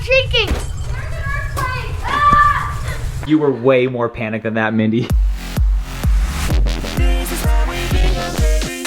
I'm shaking. Ah! You were way more panicked than that, Mindy.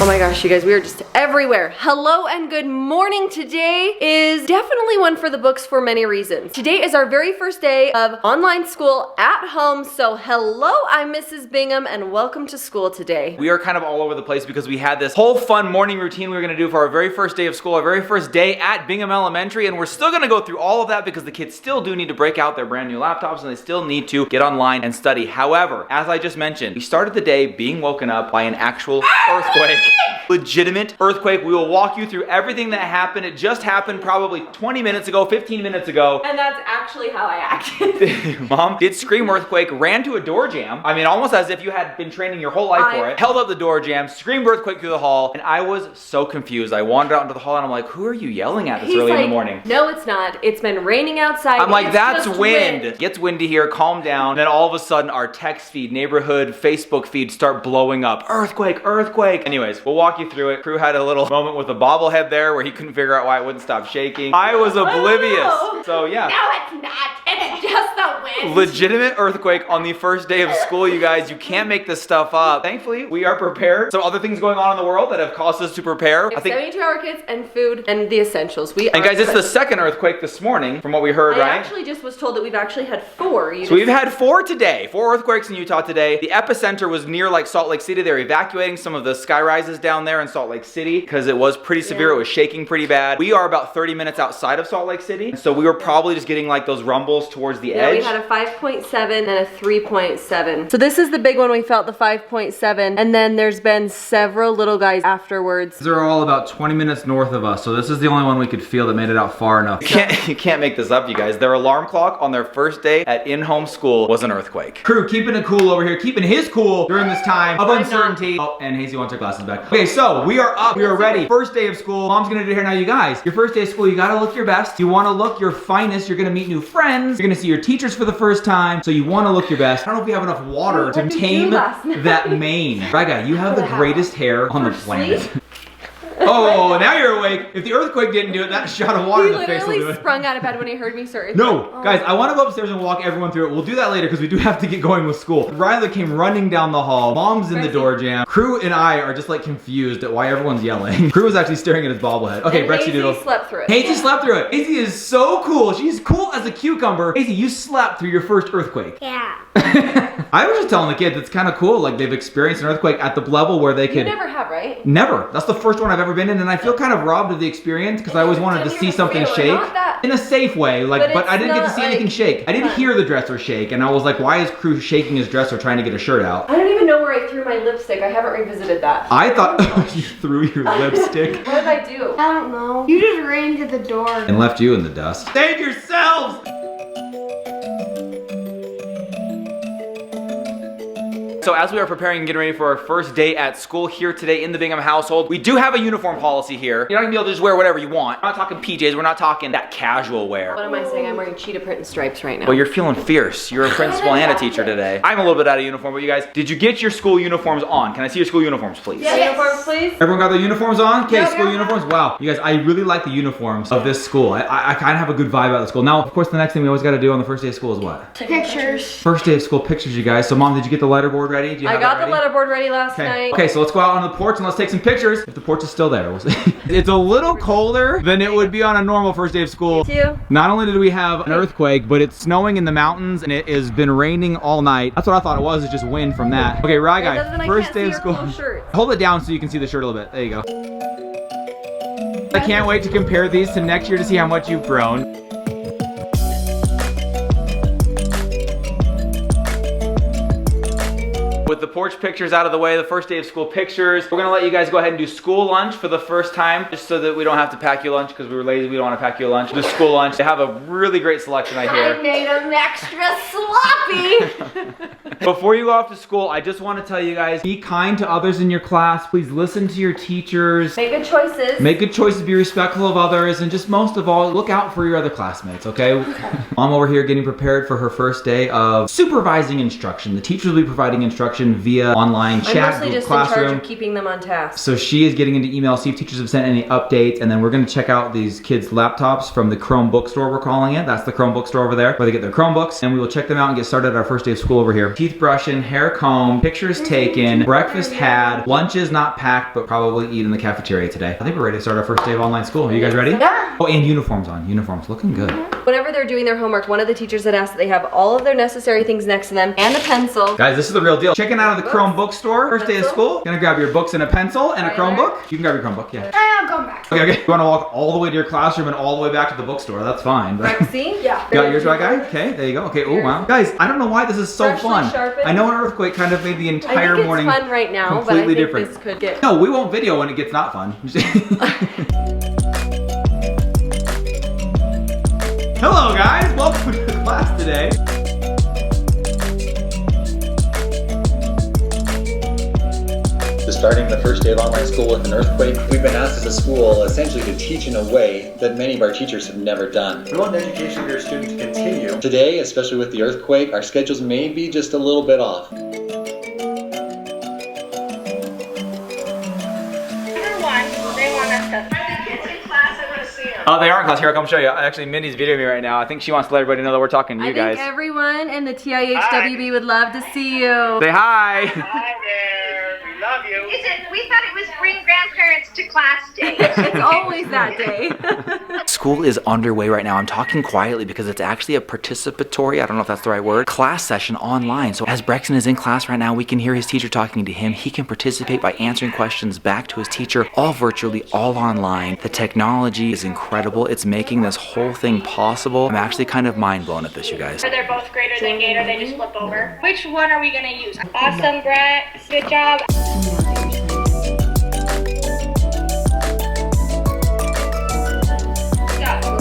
Oh my gosh, you guys, we are just everywhere. Hello and good morning. Today is definitely one for the books for many reasons. Today is our very first day of online school at home. So hello, I'm Mrs. Bingham and welcome to school today. We are kind of all over the place because we had this whole fun morning routine we were gonna do for our very first day of school, our very first day at Bingham Elementary, and we're still gonna go through all of that because the kids still do need to break out their brand new laptops and they still need to get online and study. However, as I just mentioned, we started the day being woken up by an actual earthquake. Legitimate earthquake. We will walk you through everything that happened. It just happened probably 20 minutes ago, 15 minutes ago. And that's actually how I acted. Mom did scream earthquake, ran to a door jam. I mean, almost as if you had been training your whole life for it. Held up the door jam, screamed earthquake through the hall, and I was so confused. I wandered out into the hall and I'm like, who are you yelling at this early in the morning? No, it's not. It's been raining outside. I'm like, that's wind. It gets windy here, calm down. And then all of a sudden, our text feed, neighborhood, Facebook feed start blowing up. Earthquake, earthquake. Anyways, we'll walk you through it. Crew had a little moment with a bobblehead there where he couldn't figure out why it wouldn't stop shaking. I was oblivious. So yeah. No, it's not. It's just the wind. Legitimate earthquake on the first day of school, you guys. You can't make this stuff up. Thankfully, we are prepared. Some other things going on in the world that have caused us to prepare. I think 72-hour kids and food and the essentials. And guys, it's the second earthquake this morning from what we heard, right? I actually just was told that we've actually had 4. So we've had 4 today. 4 earthquakes in Utah today. The epicenter was near like Salt Lake City. They're evacuating some of the sky rises down there in Salt Lake City because it was pretty severe. It was shaking pretty bad. We are about 30 minutes outside of Salt Lake City. So we were probably just getting like those rumbles towards the edge. We had a 5.7 and a 3.7. So this is the big one. We felt the 5.7. And then there's been several little guys afterwards. They're all about 20 minutes north of us. So this is the only one we could feel that made it out far enough. You can't make this up, you guys. Their alarm clock on their first day at in-home school was an earthquake. Crew keeping it cool over here, keeping his cool during this time of uncertainty. Oh, and Hazy wants her glasses back. Okay, so we are up. We are ready. First day of school. Mom's gonna do it here now, you guys. Your first day of school, you gotta look your best. You wanna look your finest. You're gonna meet new friends. You're gonna see your teachers for the first time. So you wanna look your best. I don't know if we have enough water to tame that mane. Raga, you have the greatest hair on the planet. Oh, now you're awake. If the earthquake didn't do it, that shot of water in the face will do it. He literally sprung out of bed when he heard me start. No, guys, I want to go upstairs and walk everyone through it. We'll do that later because we do have to get going with school. Riley came running down the hall. Mom's in the door jam. Crew and I are just like confused at why everyone's yelling. Crew was actually staring at his bobblehead. Okay, Brexy Doodle. Hazy slept through it. Hazy slept through it. Hazy is so cool. She's cool as a cucumber. Hazy, you slept through your first earthquake. Yeah. I was just telling the kids it's kind of cool. Like they've experienced an earthquake at the level where they could. You never have, right? Never. That's the first one I've ever been in, and I feel kind of robbed of the experience because I always wanted to see something shake in a safe way. Like, but I didn't get to see anything shake. I didn't hear the dresser shake, and I was like, why is Crew shaking his dresser trying to get a shirt out? I don't even know where I threw my lipstick. I haven't revisited that. I thought you threw your lipstick. What did I do? I don't know. You just ran to the door. And left you in the dust. Save yourselves! So as we are preparing and getting ready for our first day at school here today in the Bingham household, we do have a uniform policy here. You're not gonna be able to just wear whatever you want. We're not talking PJs, we're not talking that casual wear. What am I saying? I'm wearing cheetah print and stripes right now. Well, you're feeling fierce. You're a principal and a teacher today. I'm a little bit out of uniform, but you guys, did you get your school uniforms on? Can I see your school uniforms, please? Yes. Uniforms, please. Everyone got their uniforms on? Okay, school uniforms. Wow. You guys, I really like the uniforms of this school. I kind of have a good vibe about the school. Now, of course, the next thing we always got to do on the first day of school is what? Pictures. First day of school pictures, you guys. So, Mom, did you get the letterboard ready? Do you have I got the letterboard ready last night. Okay, so let's go out on the porch and let's take some pictures. If the porch is still there, we'll see. It's a little colder than it would be on a normal first day of school. Thank you. Not only did we have an earthquake, but it's snowing in the mountains and it has been raining all night. That's what I thought it was, it's just wind from that. Okay, right guys, first day of school. Hold it down so you can see the shirt a little bit. There you go. I can't wait to compare these to next year to see how much you've grown. With the porch pictures out of the way, the first day of school pictures, we're gonna let you guys go ahead and do school lunch for the first time, just so that we don't have to pack you lunch because we were lazy, we don't want to pack you lunch. Do school lunch. They have a really great selection, I hear. I made them extra sloppy. Before you go off to school, I just want to tell you guys, be kind to others in your class. Please listen to your teachers. Make good choices. Make good choices, be respectful of others, and just most of all, look out for your other classmates, okay? Mom over here getting prepared for her first day of supervising instruction. The teachers will be providing instruction via online chat, I'm mostly Google just in charge Classroom. of keeping them on task. So she is getting into email, see if teachers have sent any updates, and then we're gonna check out these kids' laptops from the Chrome bookstore, we're calling it. That's the Chrome bookstore over there, where they get their Chromebooks, and we will check them out and get started at our first day of school over here. Teeth brushing, hair combed, pictures taken, breakfast had, lunch is not packed, but probably eat in the cafeteria today. I think we're ready to start our first day of online school. Are you guys ready? Yeah. Oh, and uniforms on. Uniforms looking good. Whenever they're doing their homework, one of the teachers had asked that they have all of their necessary things next to them and a pencil. Guys, this is the real deal. Checking out of the Chrome bookstore. First day of school. Gonna grab your books and a pencil and a Chromebook. You can grab your Chromebook, yeah. I'm going back. Okay. You wanna walk all the way to your classroom and all the way back to the bookstore. That's fine. But Rexy? Yeah. got yours right, guy? Okay, there you go. Okay, oh wow. Guys, I don't know why this is so Freshly fun. sharpened. I know an earthquake kind of made the I entire think morning it's fun right now, but I completely think different. this could get... No, we won't video when it gets not fun. Hello guys, welcome to the class today. Starting the first day of online school with an earthquake, we've been asked as a school essentially to teach in a way that many of our teachers have never done. We want education of your students to continue. Today, especially with the earthquake, our schedules may be just a little bit off. Oh, they are in class. Here, I'll come show you. Actually, Mindy's videoing me right now. I think she wants to let everybody know that we're talking to you guys. I think everyone in the TIHWB would love to see you. Say hi. Hi there. We love you. We thought it was bring grandparents to class day. It's always that day. School is underway right now. I'm talking quietly because it's actually a participatory, I don't know if that's the right word, class session online. So as Brexton is in class right now, we can hear his teacher talking to him. He can participate by answering questions back to his teacher, all virtually, all online. The technology is incredible. It's making this whole thing possible. I'm actually kind of mind blown at this, you guys. They're both greater than Gator, they just flip over. Which one are we gonna use? Awesome, Brett. Good job.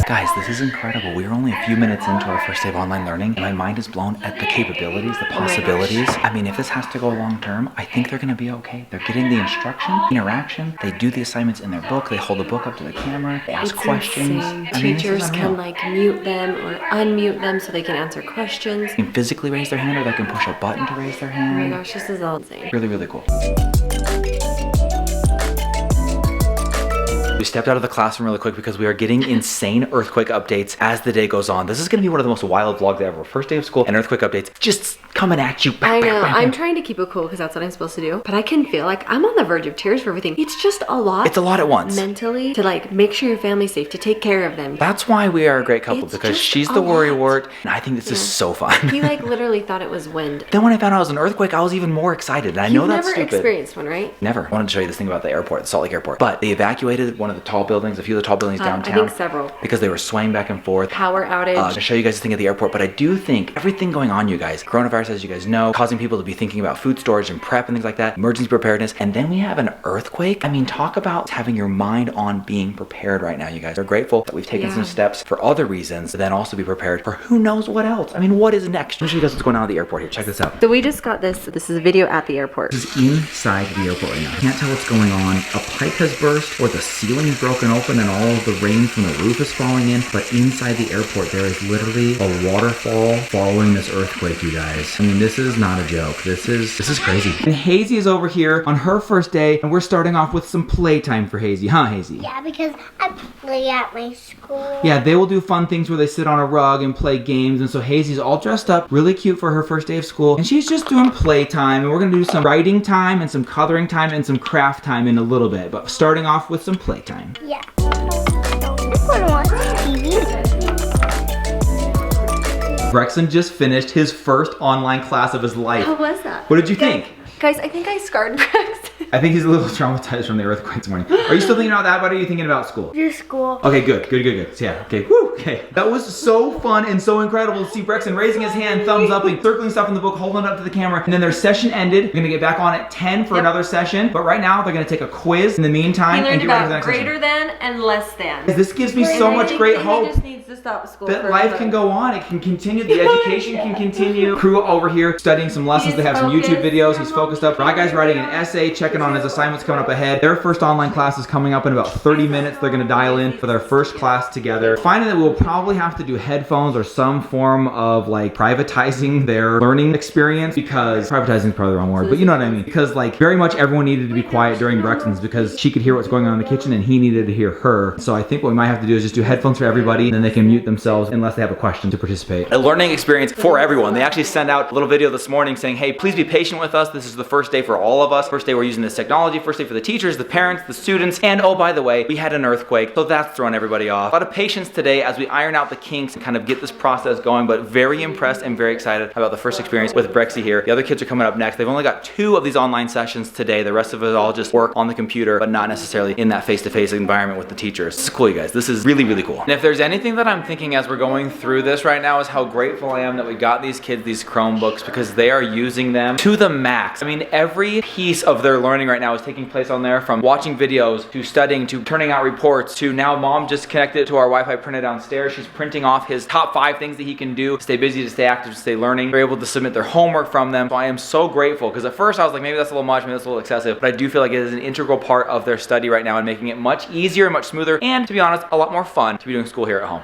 Guys, this is incredible. We are only a few minutes into our first day of online learning, and my mind is blown at the capabilities, the possibilities. I mean, if this has to go long term, I think they're gonna be okay. They're getting the instruction, interaction, they do the assignments in their book, they hold the book up to the camera, they ask questions. Insane. I mean, this is Teachers can unreal. like mute them or unmute them so they can answer questions. They can physically raise their hand or they can push a button to raise their Oh my hand. gosh, this is all insane. Really, really cool. We stepped out of the classroom really quick because we are getting insane earthquake updates as the day goes on. This is gonna be one of the most wild vlogs ever. First day of school and earthquake updates just coming at you. I know, I'm trying to keep it cool because that's what I'm supposed to do, but I can feel like I'm on the verge of tears for everything. It's just a lot. It's a lot at once. Mentally, to like make sure your family's safe, to take care of them. That's why we are a great couple, It's because just she's a the worry lot. wart, and I think this is so fun. He like literally thought it was wind. Then when I found out it was an earthquake, I was even more excited. And I know You've that's never stupid. experienced one, right? Never. I wanted to show you this thing about the airport, the Salt Lake Airport. But they evacuated one of the tall buildings, a few of the tall buildings downtown. I think several. Because they were swaying back and forth. Power outage. To show you guys the thing at the airport, but I do think everything going on, you guys, coronavirus, as you guys know, causing people to be thinking about food storage and prep and things like that, emergency preparedness, and then we have an earthquake. I mean, talk about having your mind on being prepared right now, you guys. We're grateful that we've taken some steps for other reasons, to then also be prepared for who knows what else. I mean, what is next? Let me show you guys what's going on at the airport here. Check this out. So we just got this. This is a video at the airport. This is inside the airport right now. Can't tell what's going on. A pipe has burst, or the ceiling's broken open and all of the rain from the roof is falling in. But inside the airport, there is literally a waterfall following this earthquake, you guys. I mean, this is not a joke. This is crazy. And Hazy is over here on her first day, and we're starting off with some playtime for Hazy, huh, Hazy? Yeah, because I play at my school. Yeah, they will do fun things where they sit on a rug and play games, and so Hazy's all dressed up, really cute for her first day of school, and she's just doing playtime, and we're gonna do some writing time and some coloring time and some craft time in a little bit, but starting off with some playtime. Yeah. This one wants TV. Brexton just finished his first online class of his life. How was that? What did you think? Guys, I think I scarred Braxton. I think he's a little traumatized from the earthquake this morning. Are you still thinking about that, buddy? Or are you thinking about school? Your school. Okay, good. So yeah, okay, woo, okay. That was so fun and so incredible to see Brexton raising his hand, thumbs up, and circling stuff in the book, holding it up to the camera. And then their session ended. We're gonna get back on at 10 for another session. But right now, they're gonna take a quiz in the meantime He and learned get ready for the about next greater session. than and less than. This gives me And so I much think great that hope. He just needs to stop school. That life can go on. It can continue. The education can continue. Crew over here studying some lessons. They have some YouTube videos. He's focused up. My guy's writing an essay, checking on his assignments coming up ahead. Their first online class is coming up in about 30 minutes. They're gonna dial in for their first class together. Finding that we'll probably have to do headphones or some form of like privatizing their learning experience, because privatizing is probably the wrong word, but you know what I mean. Because like very much everyone needed to be quiet during Brexton's because she could hear what's going on in the kitchen and he needed to hear her. So I think what we might have to do is just do headphones for everybody, and then they can mute themselves unless they have a question to participate. A learning experience for everyone. They actually sent out a little video this morning saying, hey, please be patient with us. This is the first day for all of us. First day we're using this technology. First day for the teachers, the parents, the students, and oh, by the way, we had an earthquake, so that's throwing everybody off. A lot of patience today as we iron out the kinks and kind of get this process going, but very impressed and very excited about the first experience with Brexy here. The other kids are coming up next. They've only got 2 of these online sessions today. The rest of it all just work on the computer, but not necessarily in that face-to-face environment with the teachers. This is cool, you guys. This is really, really cool. And if there's anything that I'm thinking as we're going through this right now is how grateful I am that we got these kids these Chromebooks, because they are using them to the max. I mean, every piece of their learning right now is taking place on there, from watching videos to studying to turning out reports to now mom just connected to our Wi-Fi printer downstairs. She's printing off his top 5 things that he can do to stay busy, to stay active, to stay learning. They're able to submit their homework from them. So I am so grateful, because at first I was like, maybe that's a little much, maybe that's a little excessive, but I do feel like it is an integral part of their study right now and making it much easier and much smoother, and to be honest, a lot more fun to be doing school here at home.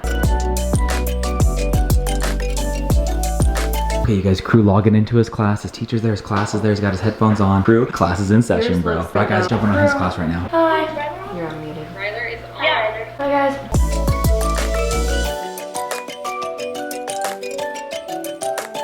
Okay, you guys, Crew logging into his class. His teacher's there, his class is there, he's got his headphones on. Crew, class is in session, bro. Right, guys, jumping on his class right now. Hi. You're unmuted. Ryler is on. Yeah. Hi guys.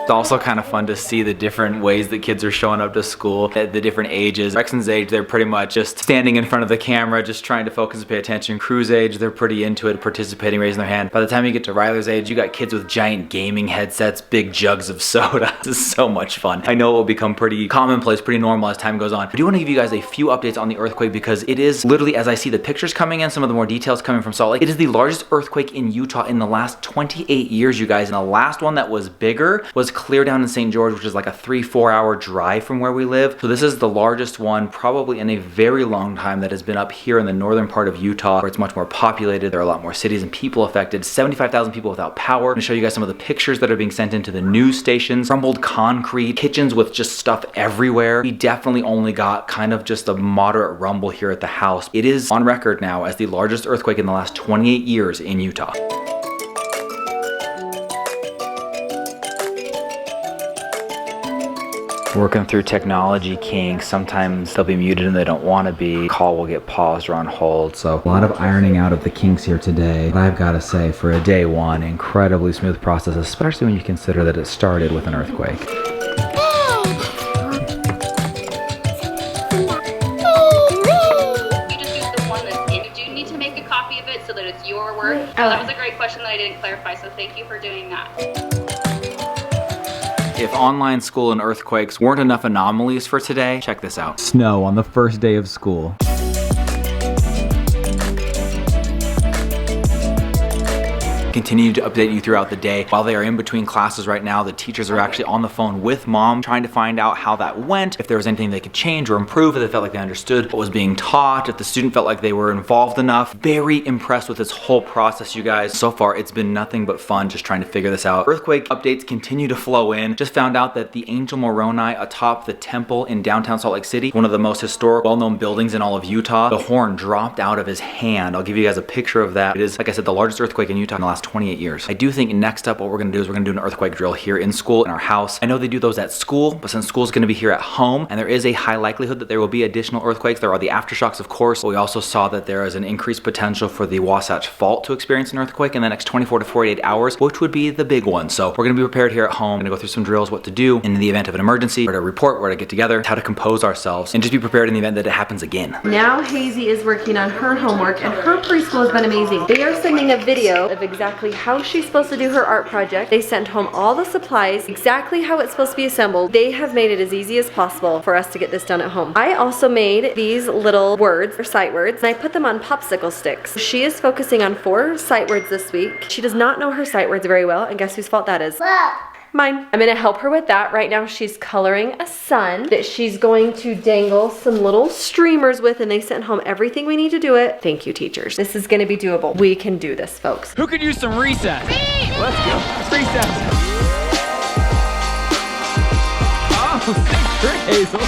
It's also kind of fun to see the different ways that kids are showing up to school at the different ages. Brexton's age, they're pretty much just standing in front of the camera, just trying to focus and pay attention. Crew's age, they're pretty into it, participating, raising their hand. By the time you get to Ryler's age, you got kids with giant gaming headsets, big jugs of soda. This is so much fun. I know it will become pretty commonplace, pretty normal as time goes on. I do want to give you guys a few updates on the earthquake, because it is literally, as I see the pictures coming in, some of the more details coming from Salt Lake, it is the largest earthquake in Utah in the last 28 years, you guys. And the last one that was bigger was clear down in St. George, which is like a 3-4 hour drive from where we live. So this is the largest one probably in a very long time that has been up here in the northern part of Utah, where it's much more populated. There are a lot more cities and people affected. 75,000 people without power. I'm gonna show you guys some of the pictures that are being sent into the news stations. Crumbled concrete, kitchens with just stuff everywhere. We definitely only got kind of just a moderate rumble here at the house. It is on record now as the largest earthquake in the last 28 years in Utah. Working through technology kinks. Sometimes they'll be muted and they don't want to be. Call will get paused or on hold. So a lot of ironing out of the kinks here today. But I've got to say, for a day one, incredibly smooth process, especially when you consider that it started with an earthquake. You just use the one that's in. Do you need to make a copy of it so that it's your work? Oh, that was a great question that I didn't clarify, so thank you for doing that. If online school and earthquakes weren't enough anomalies for today, check this out. Snow on the first day of school. Continue to update you throughout the day. While they are in between classes right now, the teachers are actually on the phone with mom, trying to find out how that went, if there was anything they could change or improve, if they felt like they understood what was being taught, if the student felt like they were involved enough. Very impressed with this whole process, you guys. So far, it's been nothing but fun just trying to figure this out. Earthquake updates continue to flow in. Just found out that the Angel Moroni atop the temple in downtown Salt Lake City, one of the most historic, well-known buildings in all of Utah, the horn dropped out of his hand. I'll give you guys a picture of that. It is, like I said, the largest earthquake in Utah in the last 28 years. I do think next up what we're gonna do is we're gonna do an earthquake drill here in school, in our house. I know they do those at school, but since school's gonna be here at home, and there is a high likelihood that there will be additional earthquakes, there are the aftershocks, of course, but we also saw that there is an increased potential for the Wasatch Fault to experience an earthquake in the next 24 to 48 hours, which would be the big one. So we're gonna be prepared here at home. We're gonna go through some drills, what to do in the event of an emergency, where to report, where to get together, how to compose ourselves, and just be prepared in the event that it happens again. Now Hazy is working on her homework, and her preschool has been amazing. They are sending a video of exactly how she's supposed to do her art project. They sent home all the supplies, exactly how it's supposed to be assembled. They have made it as easy as possible for us to get this done at home. I also made these little words, or sight words, and I put them on popsicle sticks. She is focusing on 4 sight words this week. She does not know her sight words very well, and guess whose fault that is? Look, mine. I'm gonna help her with that. Right now she's coloring a sun that she's going to dangle some little streamers with, and they sent home everything we need to do it. Thank you, teachers. This is gonna be doable. We can do this, folks. Who could use some recess? Let's go. Let's recess. Oh, trick, Hazel.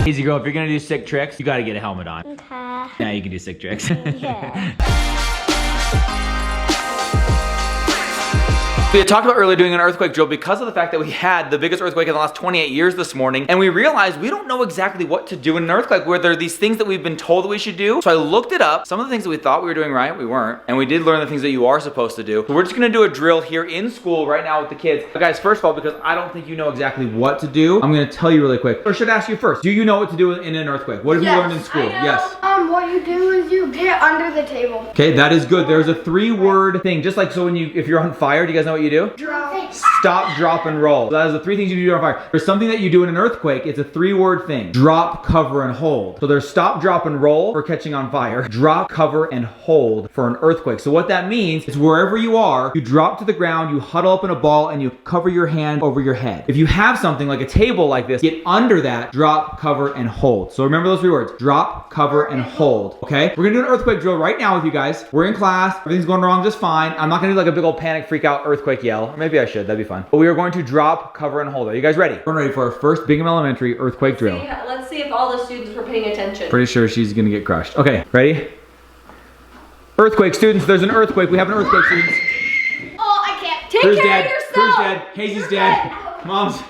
Easy girl, if you're gonna do sick tricks, you gotta get a helmet on. Okay. Now you can do sick tricks. Yeah. We had talked about earlier doing an earthquake drill because of the fact that we had the biggest earthquake in the last 28 years this morning, and we realized we don't know exactly what to do in an earthquake, where there are these things that we've been told that we should do. So I looked it up. Some of the things that we thought we were doing right, we weren't. And we did learn the things that you are supposed to do. So we're just gonna do a drill here in school right now with the kids. But guys, first of all, because I don't think you know exactly what to do, I'm gonna tell you really quick. Or should I ask you first, do you know what to do in an earthquake? What have you learned in school? Yes. What you do is you get under the table. Okay, that is good. There's a 3-word thing, just like so when if you're on fire, do you guys know what you do? Drop. Stop, drop, and roll. That is the 3 things you do on fire. There's something that you do in an earthquake. It's a 3-word thing. Drop, cover, and hold. So there's stop, drop, and roll for catching on fire. Drop, cover, and hold for an earthquake. So what that means is wherever you are, you drop to the ground, you huddle up in a ball, and you cover your hand over your head. If you have something like a table like this, get under that, drop, cover, and hold. So remember those 3 words. Drop, cover, and hold. Okay? We're gonna do an earthquake drill right now with you guys. We're in class. Everything's going wrong just fine. I'm not gonna do like a big old panic, freak out earthquake yell. Or maybe I should. That'd be fun. But we are going to drop, cover, and hold. Are you guys ready? We're ready for our first Bingham Elementary earthquake drill. Let's see if all the students were paying attention. Pretty sure she's gonna get crushed. Okay, ready? Earthquake, students. There's an earthquake. We have an earthquake, students. Oh, I can't. Take Crew's care dead. of yourself. Crew's dead. Hazy's dead. Mom's.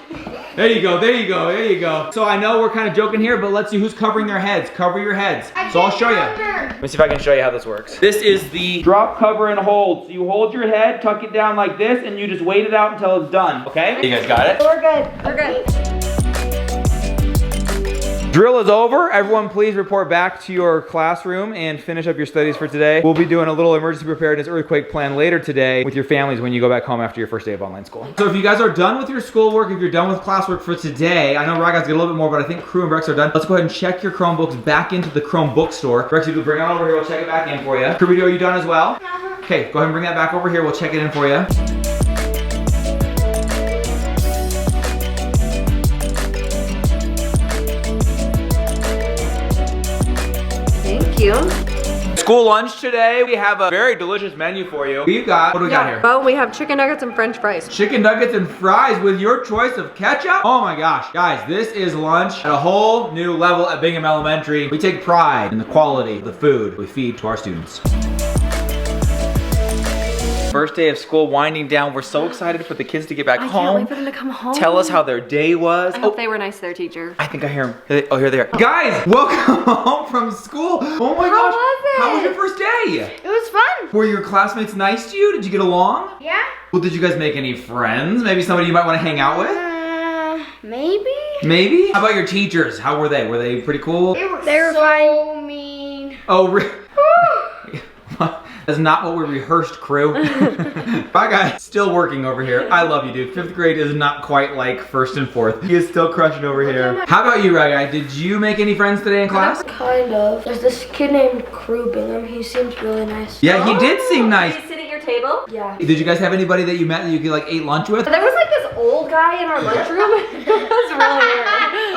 There you go. There you go. There you go. So I know we're kind of joking here, but let's see who's covering their heads. Cover your heads. So I'll show you. Let me see if I can show you how this works. This is the drop, cover, and hold. So you hold your head, tuck it down like this, and you just wait it out until it's done. Okay? You guys got it? We're good. We're good. Drill is over. Everyone please report back to your classroom and finish up your studies for today. We'll be doing a little emergency preparedness earthquake plan later today with your families when you go back home after your first day of online school. So if you guys are done with your schoolwork, if you're done with classwork for today, I know Raga's got a little bit more, but I think Crew and Rex are done. Let's go ahead and check your Chromebooks back into the Chromebook store. Rex, you can bring it over here. We'll check it back in for you. Crew video, are you done as well? Okay, go ahead and bring that back over here. We'll check it in for you. Thank you. School lunch today, we have a very delicious menu for you. We've got, what do we got here? Well, we have chicken nuggets and french fries. Chicken nuggets and fries with your choice of ketchup? Oh my gosh. Guys, this is lunch at a whole new level at Bingham Elementary. We take pride in the quality of the food we feed to our students. First day of school winding down. We're so excited for the kids to get back home. I can't wait for them to come home. Tell us how their day was. I hope they were nice to their teacher. I think I hear them. Oh, here they are. Guys, welcome home from school. Oh my gosh. was it? How was your first day? It was fun. Were your classmates nice to you? Did you get along? Yeah. Well, did you guys make any friends? Maybe somebody you might want to hang out with? Maybe. Maybe? How about your teachers? How were they? Were they pretty cool? They were so mean. Oh, that's not what we rehearsed, Crew. Bye, guys. Still working over here. I love you, dude. 5th grade is not quite like 1st and 4th. He is still crushing over here. How about you, Rai? Did you make any friends today in class? Kind of. There's this kid named Crew Bingham. He seems really nice. Yeah, he did seem nice. Did he sit at your table? Yeah. Did you guys have anybody that you met that you could like ate lunch with? There was like this old guy in our lunchroom. It was really weird.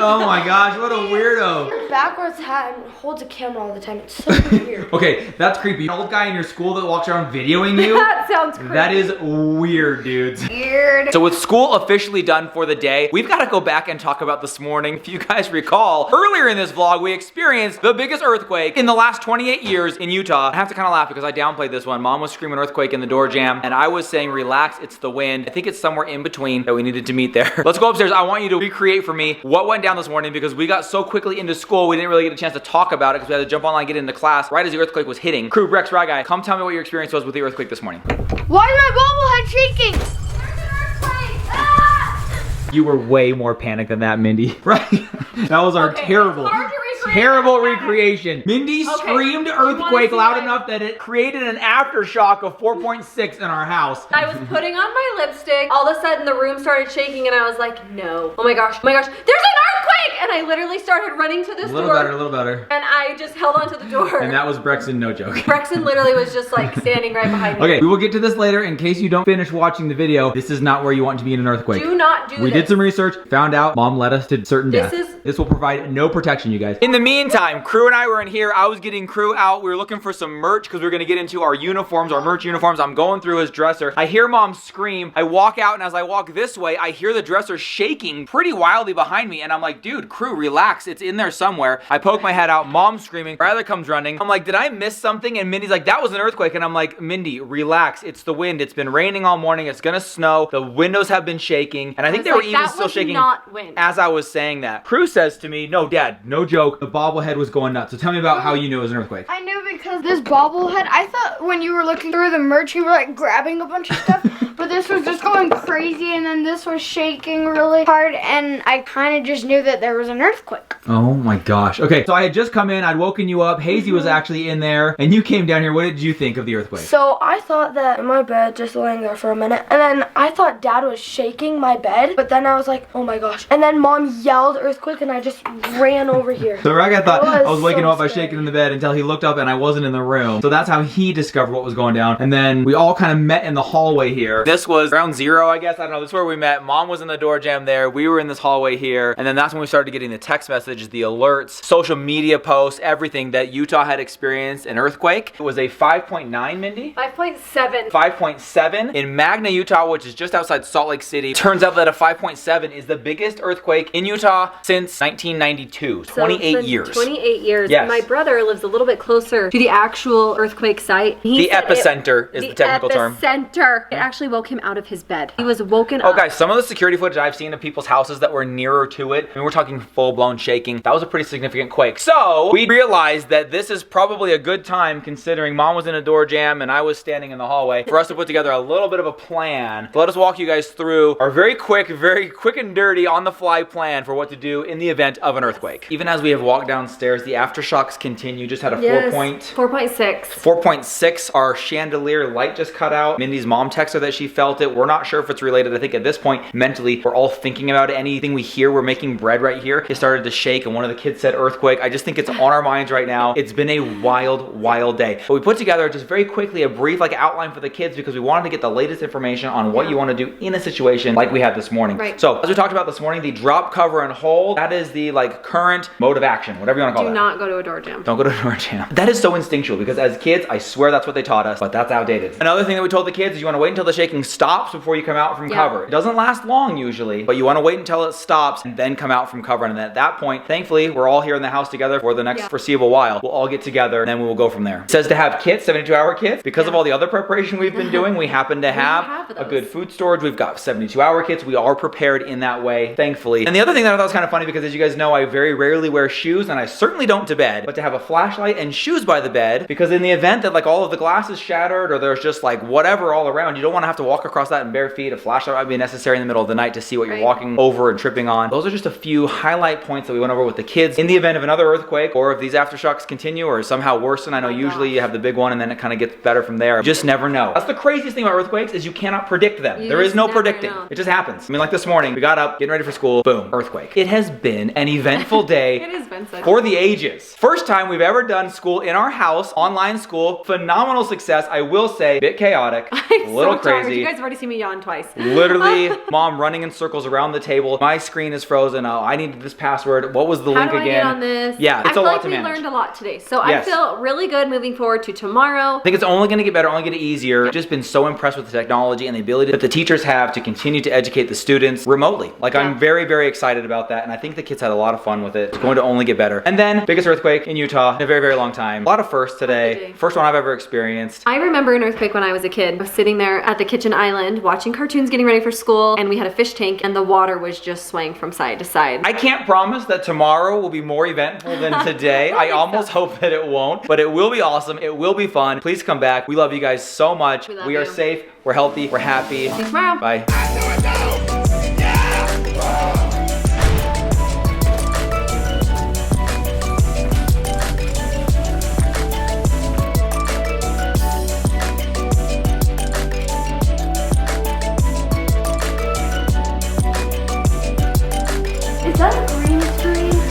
Oh my gosh, what a weirdo. Backwards hat and holds a camera all the time. It's so weird. Okay, that's creepy. An old guy in your school that walks around videoing you? That sounds creepy. That is weird, dudes. Weird. So with school officially done for the day, we've got to go back and talk about this morning. If you guys recall, earlier in this vlog, we experienced the biggest earthquake in the last 28 years in Utah. I have to kind of laugh because I downplayed this one. Mom was screaming earthquake in the door jam, and I was saying, relax, it's the wind. I think it's somewhere in between that we needed to meet there. Let's go upstairs. I want you to recreate for me what went down this morning because we got so quickly into school, we didn't really get a chance to talk about it because we had to jump online and get into class right as the earthquake was hitting. Crew, Rex, Rye Guy, come tell me what your experience was with the earthquake this morning. Why is my bobblehead shaking? You were way more panicked than that, Mindy. Right? That was our terrible. It's hard to terrible recreation. Mindy screamed earthquake loud enough that it created an aftershock of 4.6 in our house. I was putting on my lipstick. All of a sudden the room started shaking and I was like, no. Oh my gosh, there's an earthquake! And I literally started running to this door. A little better. And I just held onto the door. And that was Brexton, no joke. Brexton literally was just like standing right behind me. Okay, we will get to this later. In case you don't finish watching the video, this is not where you want to be in an earthquake. Do not do this. We did some research, found out Mom led us to certain death. This will provide no protection, you guys. In the meantime, Crew and I were in here. I was getting Crew out. We were looking for some merch because we were gonna get into our uniforms, our merch uniforms. I'm going through his dresser. I hear Mom scream. I walk out, and as I walk this way, I hear the dresser shaking pretty wildly behind me. And I'm like, dude, Crew, relax. It's in there somewhere. I poke my head out. Mom's screaming. Ryder comes running. I'm like, did I miss something? And Mindy's like, that was an earthquake. And I'm like, Mindy, relax. It's the wind. It's been raining all morning. It's gonna snow. The windows have been shaking. And I think they were even still shaking as I was saying that. Crew says to me, no, Dad, no joke. The bobblehead was going nuts. So tell me about how you knew it was an earthquake. I knew because this bobblehead, I thought when you were looking through the merch, you were like grabbing a bunch of stuff, but this was just going crazy, and then this was shaking really hard, and I kind of just knew that there was an earthquake. Oh my gosh. Okay, so I had just come in, I'd woken you up, Hazy was actually in there, and you came down here. What did you think of the earthquake? So I thought that in my bed, just laying there for a minute, and then I thought Dad was shaking my bed, but then I was like, oh my gosh. And then Mom yelled earthquake, and I just ran over here. So I thought I was waking him up by shaking in the bed until he looked up and I wasn't in the room. So that's how he discovered what was going down. And then we all kind of met in the hallway here. This was around 0, I guess. I don't know. This is where we met. Mom was in the door jam there. We were in this hallway here. And then that's when we started getting the text messages, the alerts, social media posts, everything that Utah had experienced an earthquake. It was a 5.9, Mindy? 5.7. 5.7 in Magna, Utah, which is just outside Salt Lake City. Turns out that a 5.7 is the biggest earthquake in Utah since 1992. 28 years. 28 years. Yes. My brother lives a little bit closer to the actual earthquake site. The epicenter is the technical term. The epicenter. It actually woke him out of his bed. He was woken up. Oh guys, some of the security footage I've seen of people's houses that were nearer to it, I mean, we're talking full-blown shaking. That was a pretty significant quake. So we realized that this is probably a good time, considering Mom was in a door jam and I was standing in the hallway, for us to put together a little bit of a plan. So let us walk you guys through our very quick and dirty on-the-fly plan for what to do in the event of an earthquake. Even as we have walked downstairs, the aftershocks continue. Just had a 4.6. 4.6. Our chandelier light just cut out. Mindy's mom texted her that she felt it. We're not sure if it's related. I think at this point, mentally, we're all thinking about it. Anything we hear, we're making bread right here. It started to shake and one of the kids said earthquake. I just think it's on our minds right now. It's been a wild day. But we put together just very quickly a brief outline for the kids because we wanted to get the latest information on what you want to do in a situation like we had this morning. Right. So as we talked about this morning, the drop, cover, and hold, that is the current mode of action, whatever you want to call it. Do not go to a door jam. Don't go to a door jam. That is so instinctual because as kids, I swear that's what they taught us, but that's outdated. Another thing that we told the kids is you want to wait until the shaking stops before you come out from cover. It doesn't last long usually, but you want to wait until it stops and then come out from cover. And at that point, thankfully, we're all here in the house together for the next foreseeable while. We'll all get together and then we will go from there. It says to have kits, 72-hour kits. Because of all the other preparation we've been doing, we happen to have a good food storage. We've got 72-hour kits. We are prepared in that way, thankfully. And the other thing that I thought was kind of funny, because as you guys know, I very rarely wear shoes and I certainly don't to bed, but to have a flashlight and shoes by the bed, because in the event that all of the glass is shattered or there's just whatever all around, you don't want to have to walk across that in bare feet. A flashlight might be necessary in the middle of the night to see what you're walking over and tripping on. Those are just a few highlight points that we went over with the kids in the event of another earthquake, or if these aftershocks continue or somehow worsen. I know usually you have the big one and then it kind of gets better from there. You just never know. That's the craziest thing about earthquakes, is you cannot predict them. There is no predicting. It just happens. I mean, like this morning, we got up, getting ready for school, boom, earthquake. It has been an eventful day. It has been such for the ages. First time we've ever done school in our house, online school. Phenomenal success, I will say. Bit chaotic, a little crazy. You guys have already seen me yawn twice. Literally, Mom running in circles around the table. My screen is frozen. Oh, I needed this password. What was the link again? How do I get on this? Yeah, it's a lot to manage. I learned a lot today, so I feel really good moving forward to tomorrow. I think it's only going to get better, only get easier. I've just been so impressed with the technology and the ability that the teachers have to continue to educate the students remotely. I'm very excited about that, and I think the kids had a lot of fun with it. It's going to only get better. And then, biggest earthquake in Utah in a very long time. A lot of firsts today. First one I've ever experienced. I remember an earthquake when I was a kid. I was sitting there at the kitchen island watching cartoons, getting ready for school, and we had a fish tank and the water was just swaying from side to side. I can't promise that tomorrow will be more eventful than today. I almost hope that it won't, but it will be awesome. It will be fun. Please come back. We love you guys so much. We are safe. We're healthy. We're happy. See you tomorrow. Bye.